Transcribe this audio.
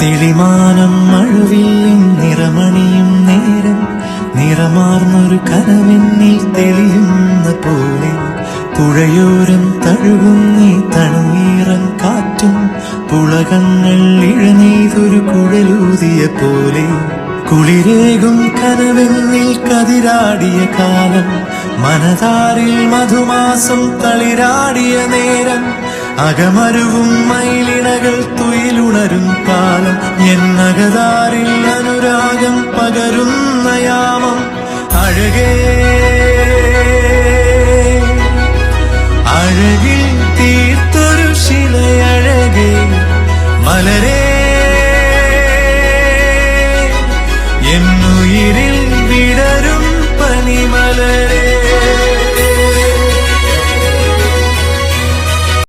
തെളിമാനം മഴവില്ലിൻ നിറമണിയും നേരം നിറമാർന്നൊരു കനവെന്നിൽ തെളിയുന്ന പോലെ പുഴയോരം തഴുകുന്നീ തണുനീറൻ കാറ്റും പുളകങ്ങൾ ഇഴനീതൊരു കുഴലൂതിയ പോലെ കുളിരേകും കനവെന്നിൽ കതിരാടിയ കാലം മനതാരിൽ മധുമാസം തളിരാടിയ നേരം അകമരുവും മയിലിണകൾ തുയിലുണരും കാലം എന്നകതാരിൽ അനുരാഗം പകരുന്ന യാമം അഴകേ അഴകിൽ തീർത്ത